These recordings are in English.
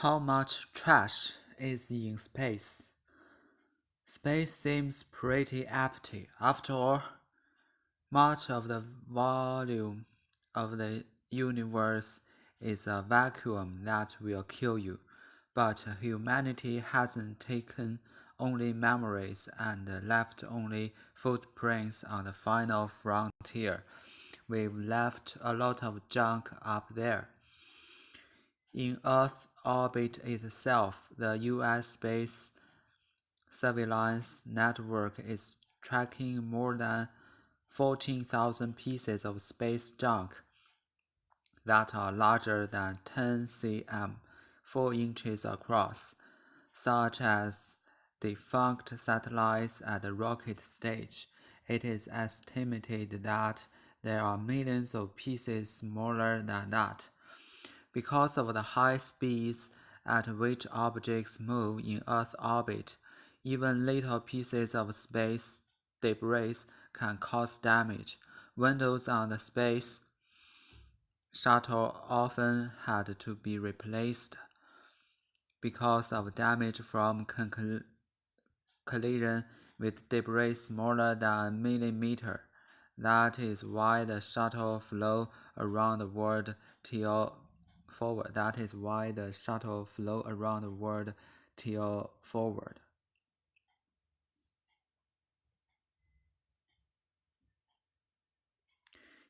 How much trash is in space? Space seems pretty empty. After all, much of the volume of the universe is a vacuum that will kill you. But humanity hasn't taken only memories and left only footprints on the final frontier. We've left a lot of junk up there. In Earth orbit itself, the U.S. Space Surveillance Network is tracking more than 14,000 pieces of space junk that are larger than 10 cm, 4 inches across, such as defunct satellites at the rocket stage. It is estimated that there are millions of pieces smaller than that. Because of the high speeds at which objects move in Earth orbit, even little pieces of space debris can cause damage. Windows on the space shuttle often had to be replaced because of damage from collision with debris smaller than a millimeter. That is why the shuttle flew around the world till forward. That is why the shuttle flew around the world till forward.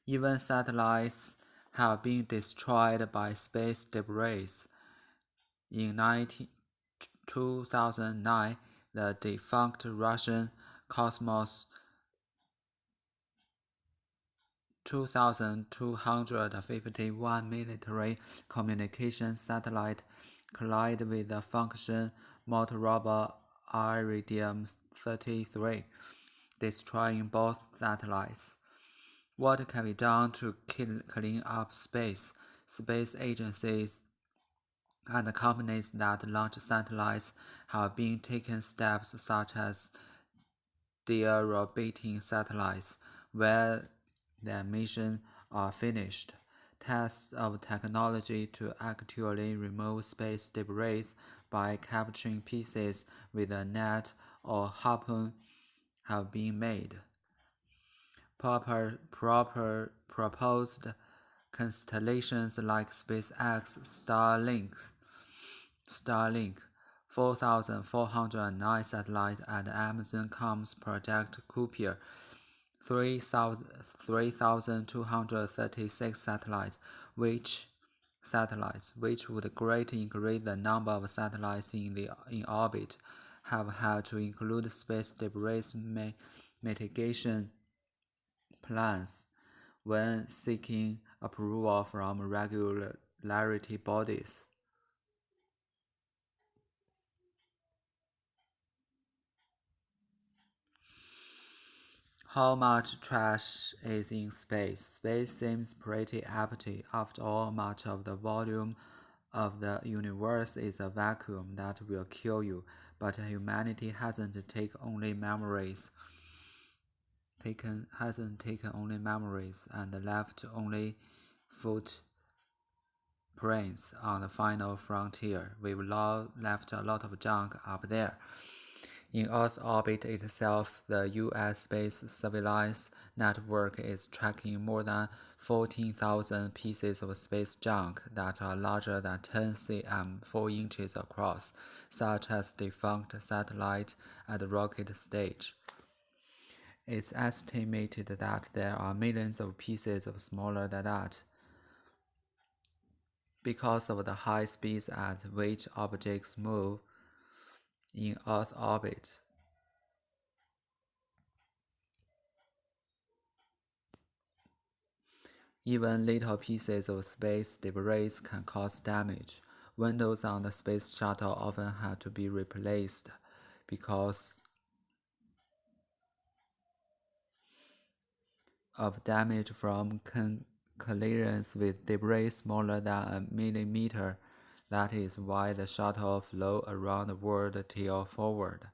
Even satellites have been destroyed by space debris. In 2009, the defunct Russian Cosmos 2251 military communication satellite collided with the function Motorola Iridium 33, destroying both satellites. What can be done to clean up space? Space agencies and companies that launch satellites have been taking steps such as deorbiting satellites, where their missions are finished. Tests of technology to actually remove space debris by capturing pieces with a net or harpoon have been made. Proposed constellations like SpaceX Starlink 4,409 satellites and Amazon Comms Project Kuiper 3,236 satellites, which would greatly increase the number of satellites in orbit, have had to include space debris mitigation plans when seeking approval from regularity bodies. How much trash is in space? Space seems pretty empty. After all, much of the volume of the universe is a vacuum that will kill you. But humanity hasn't taken only memories and left only footprints on the final frontier. We've left a lot of junk up there. In Earth orbit itself, the U.S. Space Surveillance Network is tracking more than 14,000 pieces of space junk that are larger than 10 cm, 4 inches across, such as defunct satellite at the rocket stage. It's estimated that there are millions of pieces of smaller than that. Because of the high speeds at which objects move in Earth orbit, even little pieces of space debris can cause damage. Windows on the space shuttle often had to be replaced because of damage from collisions with debris smaller than a millimeter. That is why the shuttle flew around the world till forward.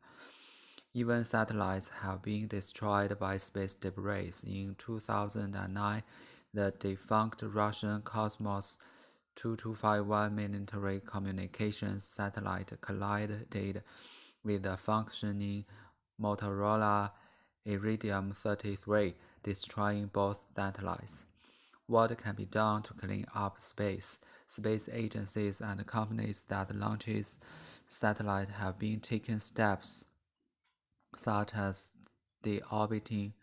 Even satellites have been destroyed by space debris. In 2009, the defunct Russian Cosmos 2251 military communications satellite collided with the functioning Motorola Iridium 33, destroying both satellites. What can be done to clean up space? Space agencies and companies that launches satellites have been taking steps, such as deorbiting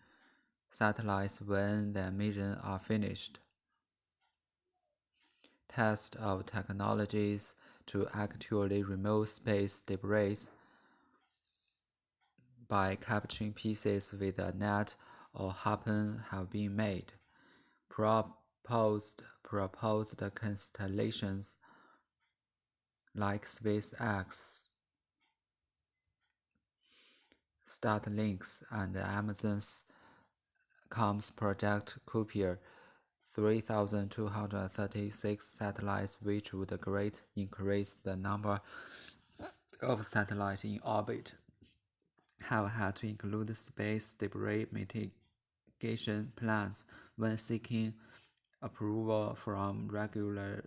satellites when their missions are finished. Test of technologies to actually remove space debris by capturing pieces with a net or harpoon have been made. Proposed constellations like SpaceX, Starlink, and Amazon's COMS Project Kuiper 3,236 satellites, which would greatly increase the number of satellites in orbit, have had to include space debris mitigation plans when seeking approval from regulatory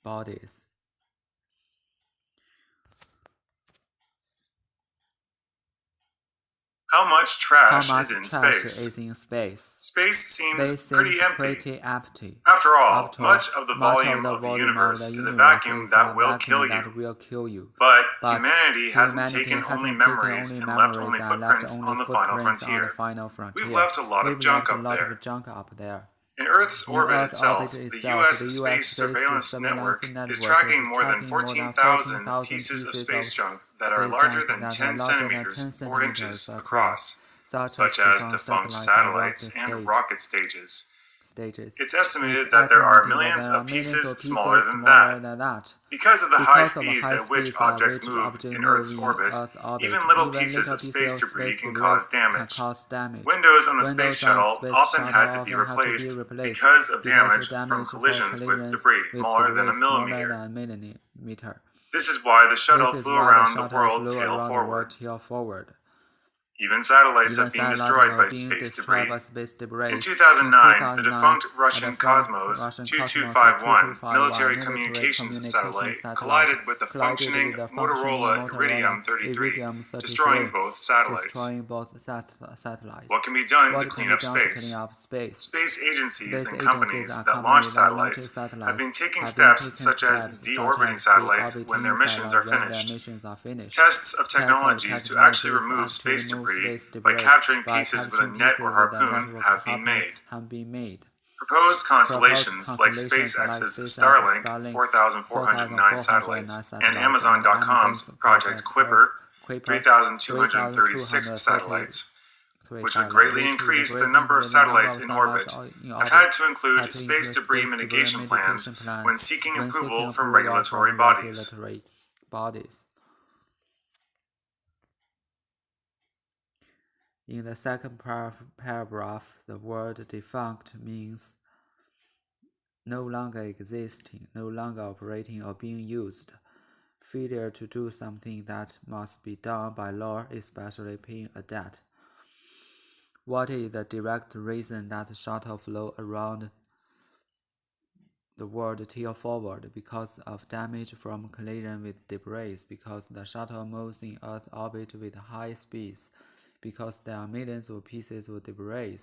bodies. How much trash How is much in trash space? is in space? Space seems pretty empty. After all, much of the volume of the universe is a vacuum that will kill you. But humanity hasn't taken only memories and left only footprints on the final frontier. We've left a lot of junk up there. In Earth's orbit itself, the U.S. Space Surveillance Network is tracking more than 14,000 pieces of space junk that are larger than 10 centimeters, 4 inches across, such as defunct satellites and rocket stages. It's estimated that there are millions of pieces smaller than that. Because of the high speeds at which objects move in Earth's orbit, even little pieces of space debris can cause damage. Windows on the Space Shuttle often had to be replaced because of damage from collisions with debris smaller than a millimeter. This is why the shuttle flew around the world tail forward. Even satellites have been destroyed by space debris. In 2009, the defunct Russian Cosmos 2251 military communications satellite collided with the functioning Motorola Iridium 33, destroying both satellites. What can be done to clean up space? Space agencies and companies that launch satellites have been taking steps such as deorbiting satellites when their missions are finished. Tests of technologies to actually remove space debris by capturing pieces with a net or harpoon have been made. Proposed constellations like SpaceX's Starlink 4,409 satellites and Amazon.com's Project Kuiper 3,236 satellites, which would greatly increase the number of satellites in orbit, have had to include space debris mitigation plans when seeking approval from regulatory bodies. In the second paragraph, the word defunct means no longer existing, no longer operating or being used. Failure to do something that must be done by law, especially paying a debt. What is the direct reason that the shuttle flew around the world tail forward? Because of damage from collision with debris, because the shuttle moves in Earth orbit with high speeds, because there are millions of pieces of debris.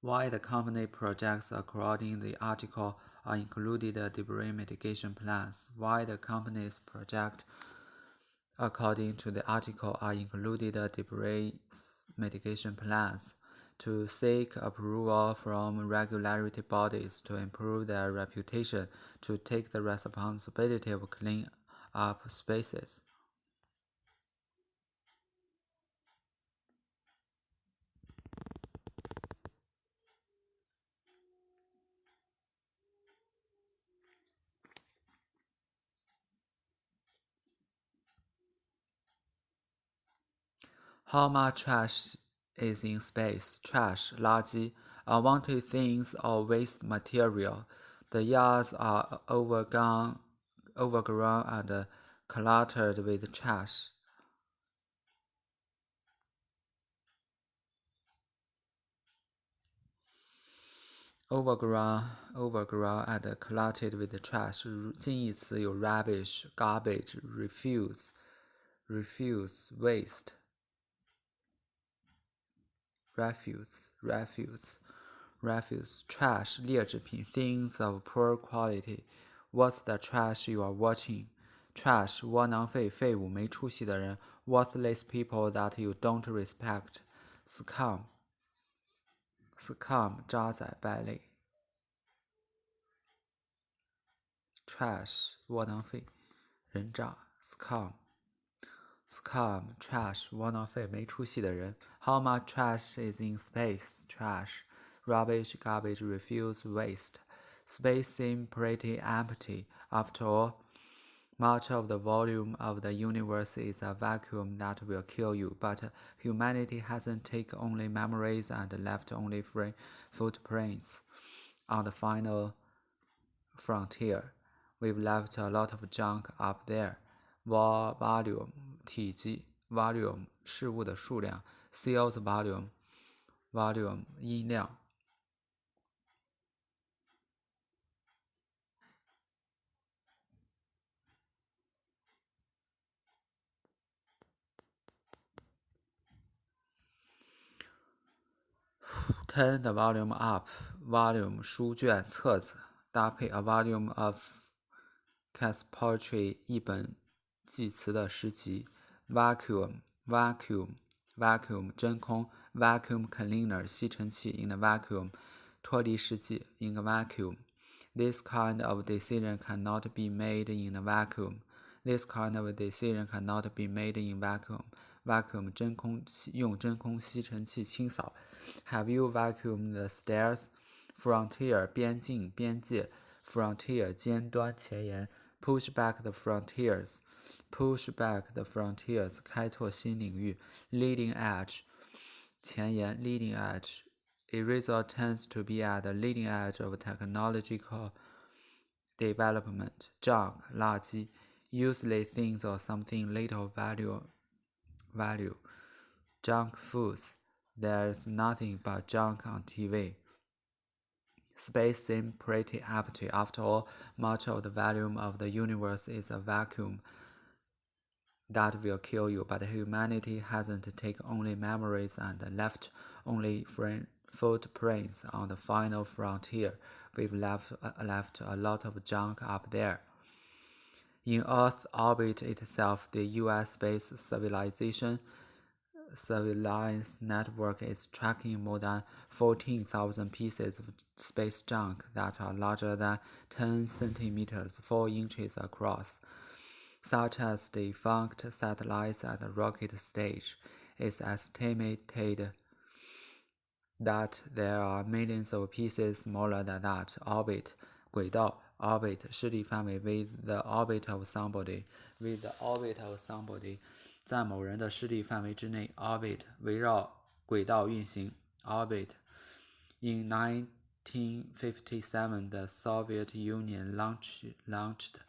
Why the company projects according to the article are included debris mitigation plans. Why the company's project according to the article are included debris mitigation plans to seek approval from regulatory bodies, to improve their reputation, to take the responsibility of cleaning up spaces. How much trash is in space? Trash, 垃圾, unwanted things or waste material. The yards are overgrown and cluttered with trash. Overgrown and cluttered with trash. 近义词有 rubbish, garbage, refuse, waste, refuse, trash, 劣质品 things of poor quality. What's the trash you are watching? Trash, 窝囊废，废物，没出息的人 worthless people that you don't respect. Scum, 渣滓败类。Trash, 窝囊废，人渣 scum, trash, 窝囊废，没出息的人。How much trash is in space? Trash, rubbish, garbage, refuse, waste. Space seems pretty empty. After all, much of the volume of the universe is a vacuum that will kill you, but humanity hasn't taken only memories and left only footprints on the final frontier. We've left a lot of junk up there. Volume 体积 volume 事物的数量 seals volume 音量。Turn the volume up. Volume 书卷册子搭配 a volume of Cass poetry 一本记词的诗集 vacuum 真空 vacuum cleaner 吸尘器 in a vacuum 脱离试剂 in a vacuum. This kind of decision cannot be made in a vacuum. This kind of decision cannot be made in vacuum. Vacuum 真空用真空吸尘器清扫 Have you vacuumed the stairs? Frontier 边境边界 Frontier 尖端前沿 Push back the frontiers 开拓新领域 Leading edge 前沿 Leading edge Eraser tends to be at the leading edge of technological development Junk 垃圾 Useless things or something little value Junk foods There's nothing but junk on TV. Space seems pretty empty. After all, much of the volume of the universe is a vacuum that will kill you, but humanity hasn't taken only memories and left only footprints on the final frontier. We've left a lot of junk up there. In Earth's orbit itself, the U.S. space surveillance network is tracking more than 14,000 pieces of space junk that are larger than 10 centimeters 4 inches across, such as defunct satellites at the rocket stage. It's estimated that there are millions of pieces smaller than that. Orbit 轨道 orbit 势力范围 with the orbit of somebody 在某人的势力范围之内 orbit 围绕轨道运行 orbit In 1957 the Soviet Union launched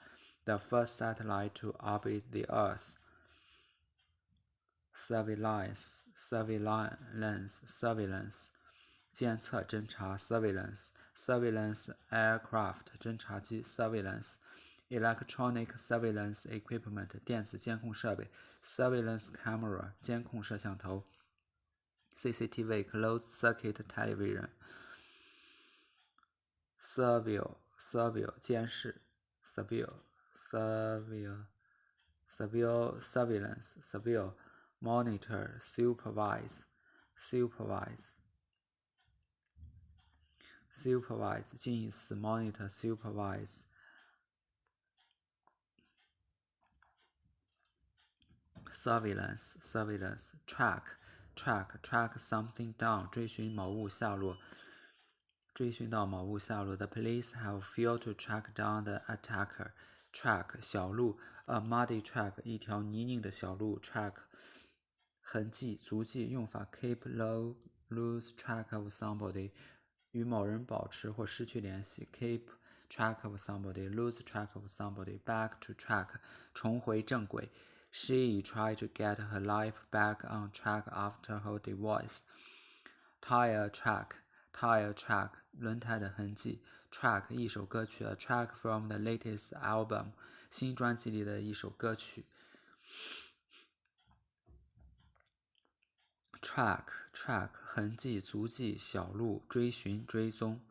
the first satellite to orbit the Earth. Surveillance 监测侦察 surveillance aircraft 侦察机 surveillance electronic surveillance equipment 电子监控设备 surveillance camera 监控摄像头 CCTV closed circuit television surveil 监视 surveil monitor supervise 近义词 monitor supervise surveillance track something down 追寻某物下落追寻到某物下落 The police have failed to track down the attacker track 小路 a muddy track 一条泥泞的小路 track 痕迹足迹用法 keep lose track of somebody 与某人保持或失去联系 keep track of somebody, lose track of somebody, back to track, 重回正轨。She tried to get her life back on track after her divorce. Tire track, tire track, 轮胎的痕迹。Track 一首歌曲，a track from the latest album， 新专辑里的一首歌曲。Track, track 痕迹、足迹、小路、追寻、追踪。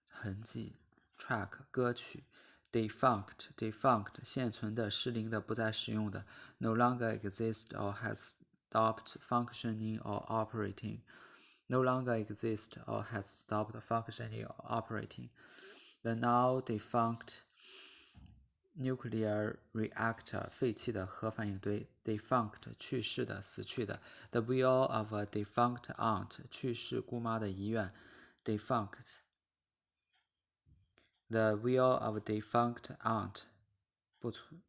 痕迹 track 歌曲。Defunct, defunct 现存的、失灵的、不再使用的。No longer exist or has stopped functioning or operating. No longer exist or has stopped functioning or operating. The now defunct nuclear reactor 废弃的核反应堆。Defunct 去世的、死去的。The will of a defunct aunt 去世姑妈的遗愿。Defunct The will of a defunct aunt 不存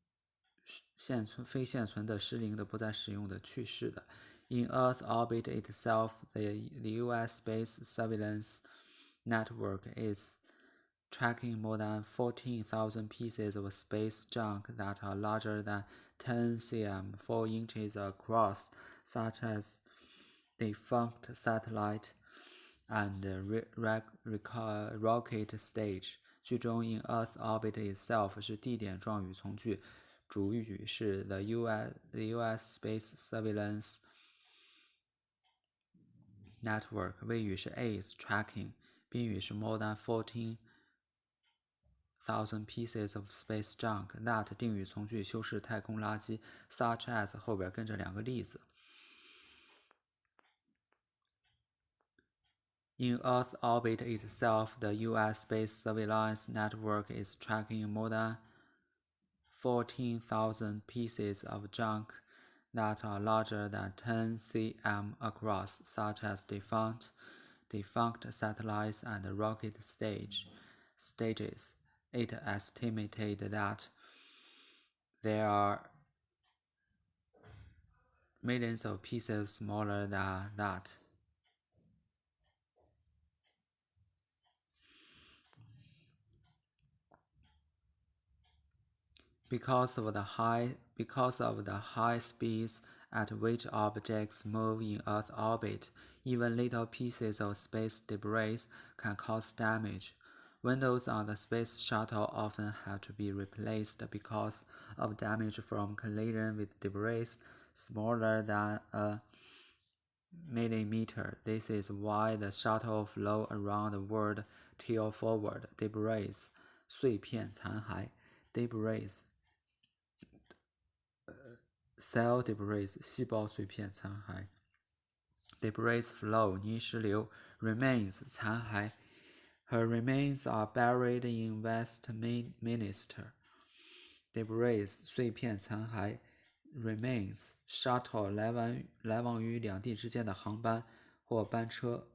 现存非现存的、失灵的、不再使用的、去世的。In Earth orbit itself, the U.S. space surveillance network is tracking more than 14,000 pieces of space junk that are larger than 10 cm, 4 inches across, such as defunct satellite and rocket stage. 句中 in Earth orbit itself 是地点状语从句，主语是 the U.S. space surveillance network， 谓语是 is tracking， 宾语是 more than 14,000 pieces of space junk。 that 定语从句修饰太空垃圾 such as 后边跟着两个例子。In Earth orbit itself, the U.S. space surveillance network is tracking more than 14,000 pieces of junk that are larger than 10 cm across, such as defunct satellites and rocket stages. It estimated that there are millions of pieces smaller than that. Because of the high speeds at which objects move in Earth orbit, even little pieces of space debris can cause damage. Windows on the space shuttle often have to be replaced because of damage from collision with debris smaller than a millimeter. This is why the shuttle flew around the world tail forward. Debris 碎片残骸 debris cell debris 细胞碎片残骸 debris flow 泥石流 remains 残骸 Her remains are buried in Westminster. Debris 碎片残骸 remains shuttle 来往于两地之间的航班或班车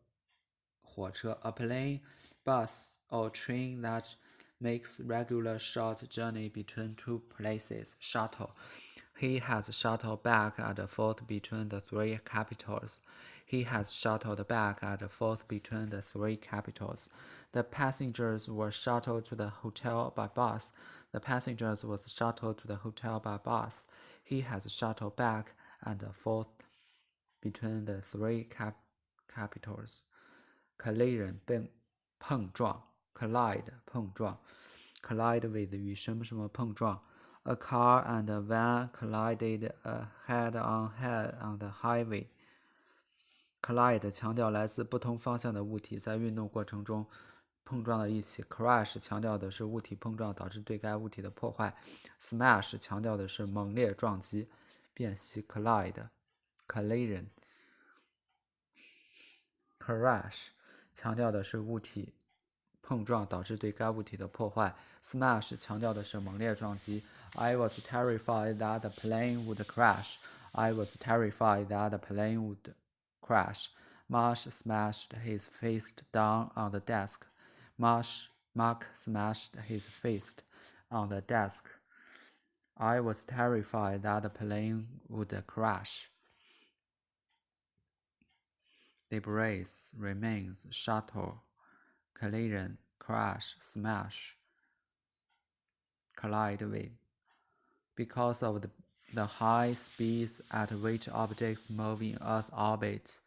火车 a plane, bus or train that makes regular short journey between two places shuttle. He has shuttled back and forth between the three capitals. He has shuttled back and forth between the three capitals. The passengers were shuttled to the hotel by bus. The passengers was shuttled to the hotel by bus. He has shuttled back and forth between the three capitals. Collision 碰撞 collide 碰撞 collide with 与什么什么碰撞 A car and a van collided head on the highway. Collide 强调来自不同方向的物体在运动过程中碰撞到一起 Crash 强调的是物体碰撞导致对该物体的破坏 Smash 强调的是猛烈撞击辨析 Collide Collision Crash 强调的是物体碰撞导致对该物体的破坏 Smash 强调的是猛烈撞击 I was terrified that the plane would crash. I was terrified that the plane would crash. Marsh smashed his fist down on the desk. Mark smashed his fist on the desk. I was terrified that the plane would crash. Debris, remains, shuttle, collision, crash. crash, smash, collide with. Because of the high speeds at which objects move in Earth orbit,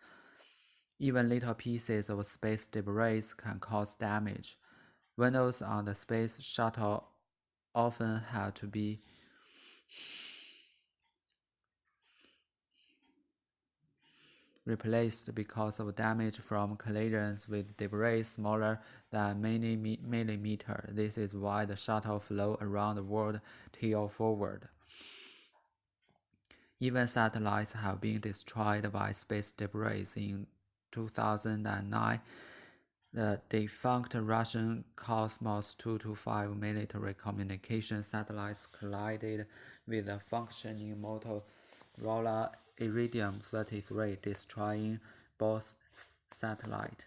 even little pieces of space debris can cause damage. Windows on the Space Shuttle often had to be replaced because of damage from collisions with debris smaller than millimeter. This is why the shuttle flew around the world tail forward. Even satellites have been destroyed by space debris. In 2009, the defunct Russian Cosmos 225 military communication satellites collided with a functioning Motorola Iridium 33, destroying both satellites.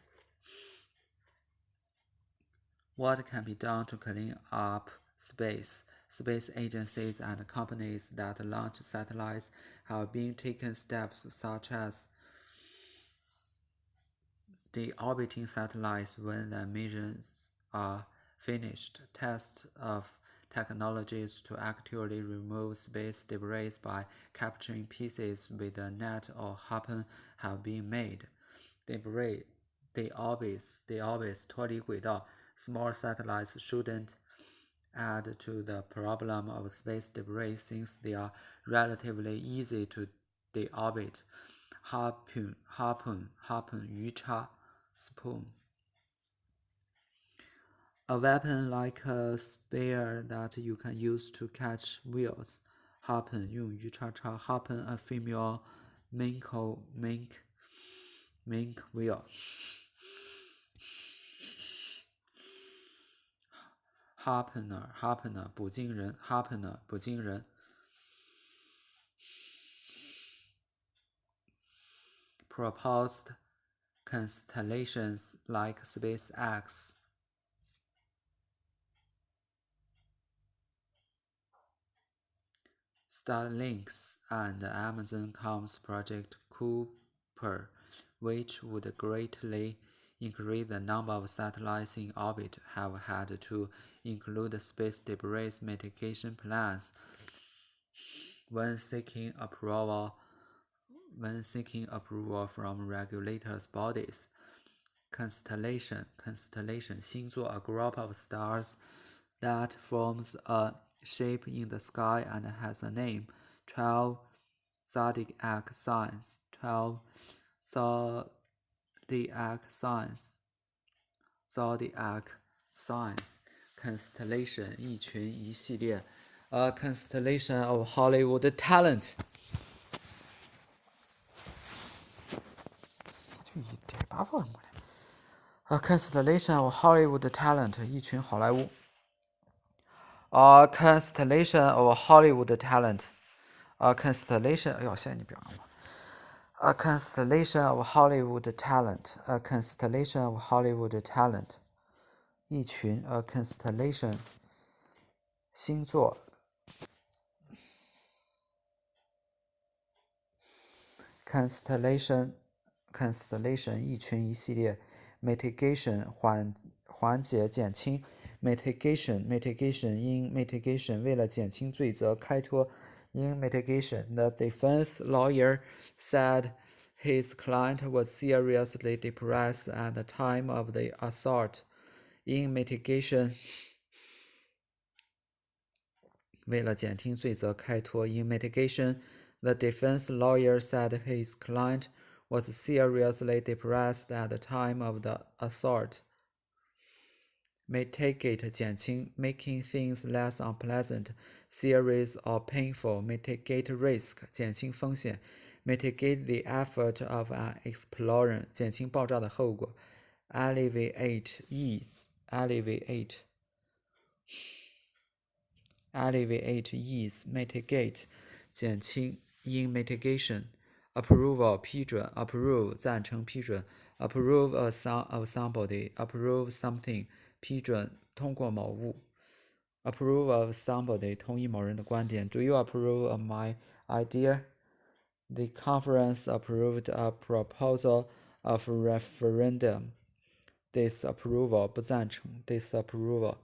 What can be done to clean up space? Space agencies and companies that launch satellites have been taking steps such as deorbiting satellites when the missions are finished, tests of technologies to actively remove space debris by capturing pieces with a net or harpoon have been made. Deorbits 脱离轨道 Small satellites shouldn't add to the problem of space debris since they are relatively easy to deorbit. Harpoon 鱼叉 spoon. A weapon like a spear that you can use to catch whales. Harpoon 用鱼叉叉 harpoon a female mink whale. Harpooner 捕鲸人 harpooner 捕鲸人。Proposed constellations like SpaceX, Starlink, and Amazon.com's Project Kuiper, which would greatly increase the number of satellites in orbit, have had to include space debris mitigation plans when seeking approval from regulators bodies. Constellation 星座 a group of stars that forms a shape in the sky and has a name. 12 zodiac signs. 12 zodiac signs. Constellation 一群一系列 A constellation of Hollywood talent. 就一点八分过来。A constellation of Hollywood talent. 一群好莱坞。A constellation of Hollywood talent. A constellation. 哎呦，谢谢你表扬我。A constellation of Hollywood talent. A constellation of Hollywood talent. 一群 a constellation 星座 constellation 一群一系列 mitigation 缓解减轻 mitigation 因 mitigation 为了减轻罪责开脱因 mitigation the defense lawyer said his client was seriously depressed at the time of the assault. In mitigation, 为了减轻罪责开脱 In mitigation, the defense lawyer said his client was seriously depressed at the time of the assault. Mitigate 减轻 making things less unpleasant, serious or painful. Mitigate risk 减轻风险 Mitigate the effort of an explosion 减轻爆炸的后果 Alleviate ease Alleviate ease Mitigate 减轻 In mitigation Approval 批准 Approve 赞成批准 Approve of somebody Approve something 批准通过某物 Approve of somebody 同意某人的观点 Do you approve of my idea? The conference approved a proposal of referendum disapproval 不赞成 disapproval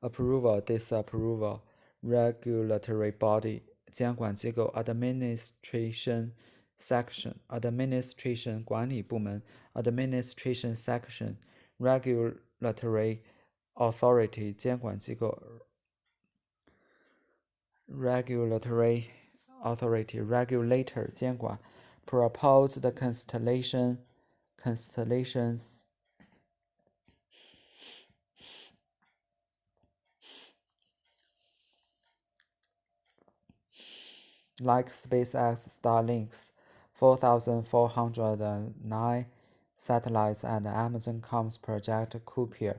approval disapproval regulatory body 监管机构 administration section administration 管理部门 administration section regulatory authority 监管机构 regulatory authority regulator 监管 proposed constellations like SpaceX Starlink's 4,409 satellites and Amazon.com's Project Kuiper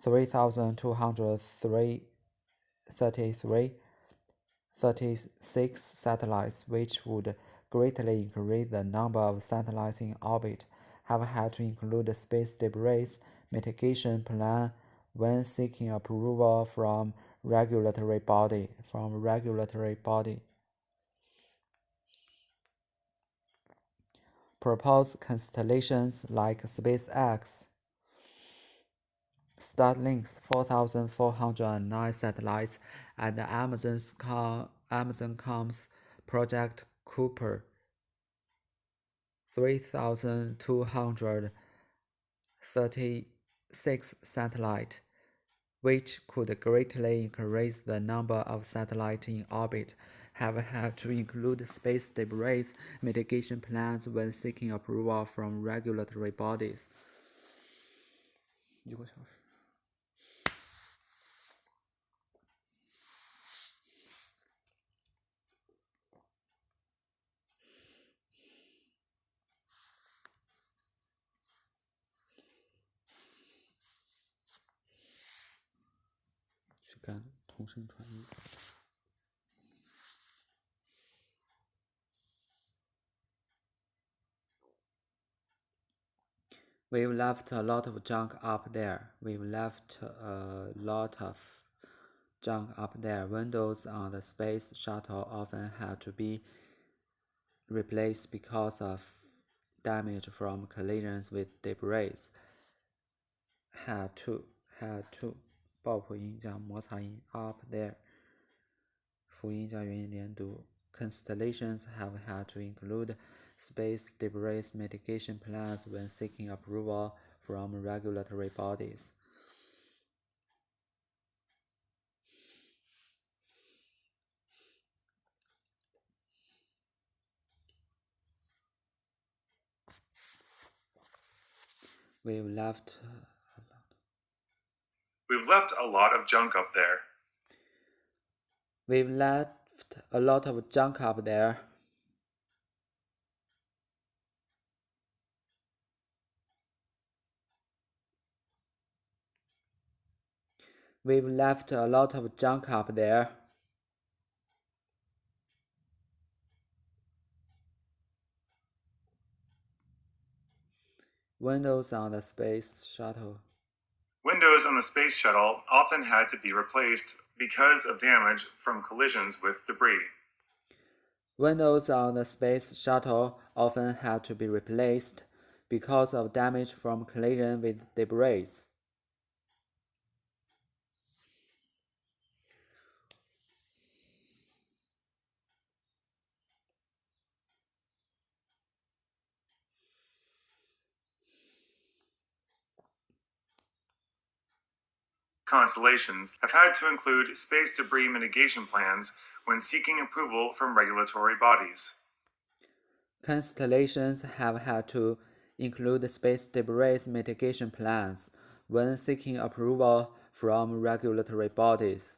3,236 satellites, which would greatly increase the number of satellites in orbit, have had to include a space debris mitigation plan when seeking approval from regulatory body. Proposed constellations like SpaceX Starlink's 4,409 satellites and Amazon.com's Project Kuiper 3,236 satellites, which could greatly increase the number of satellites in orbit, have had to include space debris mitigation plans when seeking approval from regulatory bodies. 1个小时。去干同声传译。We've left a lot of junk up there. Windows on the space shuttle often had to be replaced because of damage from collisions with debris. Had to 爆破音加摩擦音 up there 辅音加元音连读 Constellations have had to include space debris mitigation plans when seeking approval from regulatory bodies. We've left a lot of junk up there. We've left a lot of junk up there. We've left a lot of junk up there. Windows on the space shuttle often had to be replaced because of damage from collisions with debris. Windows on the space shuttle often had to be replaced because of damage from collision with debris. Constellations have had to include space debris mitigation plans when seeking approval from regulatory bodies. Constellations have had to include space debris mitigation plans when seeking approval from regulatory bodies.